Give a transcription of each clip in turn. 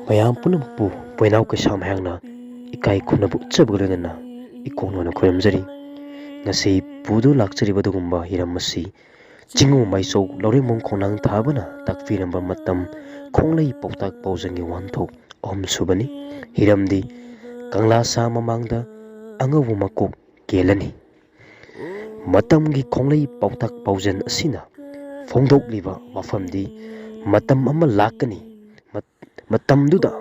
mayam punampu poinau kaisa mayangna ikai khunabu chabgulena ikongona khoyamjari ngasi pudu lakchari badugumba hiramasi jingu maisau loremong khonang thabana takfiramba matam khonglai pautak paujangi wanthok subani hiramdi Kangla sa Mamangda Angouba Makok Kenlani matamgi khonglai pautak paujan asina phongdoklliba mafamdi matam ama lakani matamduda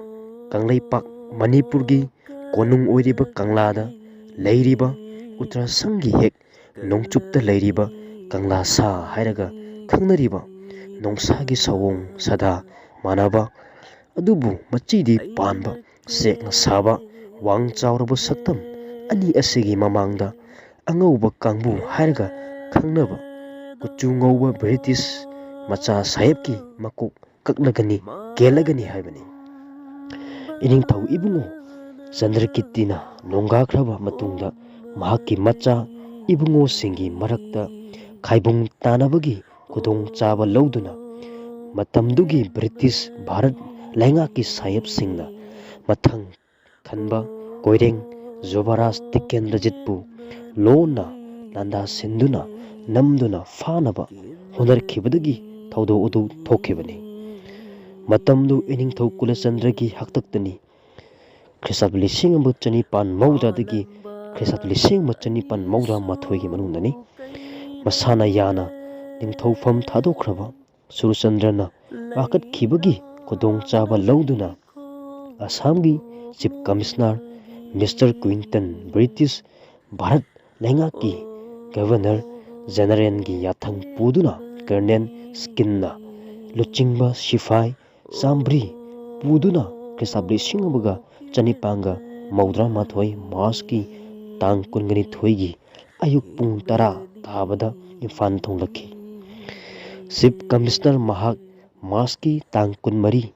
Kanglaipak Manipurgi konung oiriba Kanglada leiriba Uttarasanggi hek nongchupta leiriba Kangla sa hairaga khangnariba nongsagi sawong sada manaba adubu machidi panba sekna saba wang chauraba saktam ani asigi mamangda Angouba kangbu hairaga khangnaba kuchu ngouba British macha sahebki makok kaklagani kelagani haibani iningthau ibungo Chandrakittina nonggakraba matungda mahakki macha ibungo singi marakta khaibung tanabagi khudong chaba lauduna matamdugi British Bharat laingaki saheb singna mathang khanba koireng Jobaraj Tikendrajitpu lona landa sinduna namduna fanaba honarkhibadagi thaudo udu thokibani matamdu iningthau Kulachandragi haktaktani Khisab lising ambu chanipan mawdadagi Khisab lising ma chanipan mawda mathoigi manungdani masana yana ningthaupham thadokhraba Surchandrana wakat khibagi khudong chaba lauduna Assamgi Chief Commissioner Mr. Quinton British Bharat Laingaki Governor General gi yathang puduna Colonel Skinna luchingba Sifai Sambri puduna Khisab lising ambuga chanipanga maudra mathoi March tang kungani thoigi ayuk pung tara tabada Imphal thonglakhi Chief Commissioner mahak March tang kunmari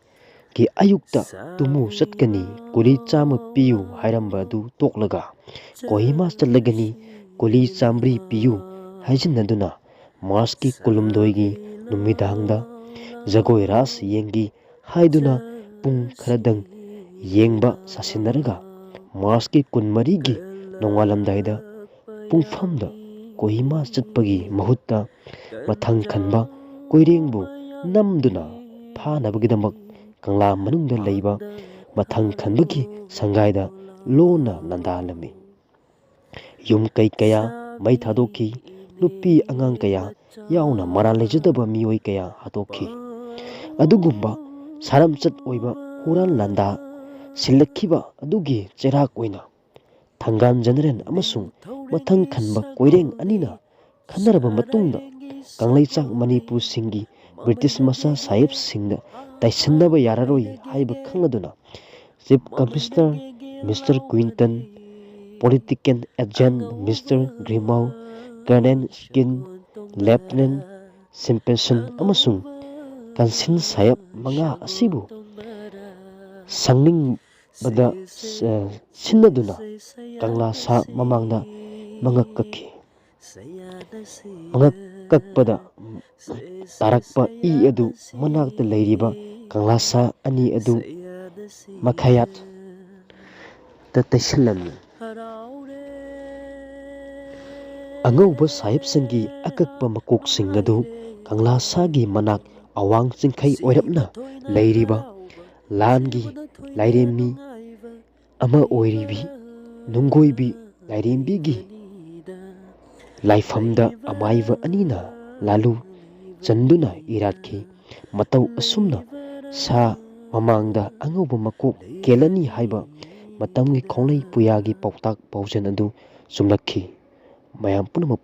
ki ayukta tumu satkani kuli chama piyu hairamba du toklaga Kohima chatlagani kuli chambri piyu haijinaduna March kulumdoigi numidangda jagoi ras yengi haiduna pung kharadang yengba sasinaraga March kunmari gi nongalamdaida pungfamda Kohima chatpagi mahutta mathang khanba koirengbu namduna phanabagidamak Kangla manungda leiba mathang khanbagi sangaida lona nandalami yum kai kaya mai thadokhi nupi angang kaya yauna maral lejadaba mioi kaya hatokhi adugumba saramchat oiba huran landa silakhiba adugi cherak oina Thangan General amasung mathang khanba koireng anina khanaraba matungda Kanglaichak Manipur singi British Masa Sahib singda taisannaba yararoi haiba khangaduna Chief Commissioner Mr. Quinton Political Agent Mr. Grimau Colonel Skin Lieutenant Simpson amasung Kansin Sahib manga asibu sangning bada sinnaduna Kangla sa Mamangda mangakakhi mangakakpada tarakpa I adu manakta leiriba Kangla sa ani adu makhayat ta taisalami Angouba Sahib sangi akakpa makok sing adu Kangla sagi manak awang chingkhai oirapna leiriba langi lairemi ama oiribi nunggoibi lairembigi laifamda amaiva anina lalu chanduna iratki matau asumna sa Mamangda Angouba Makok Kenlani haiba matamgi khonglai puyagi pautak paujan adu sumlakhi mayam punamapu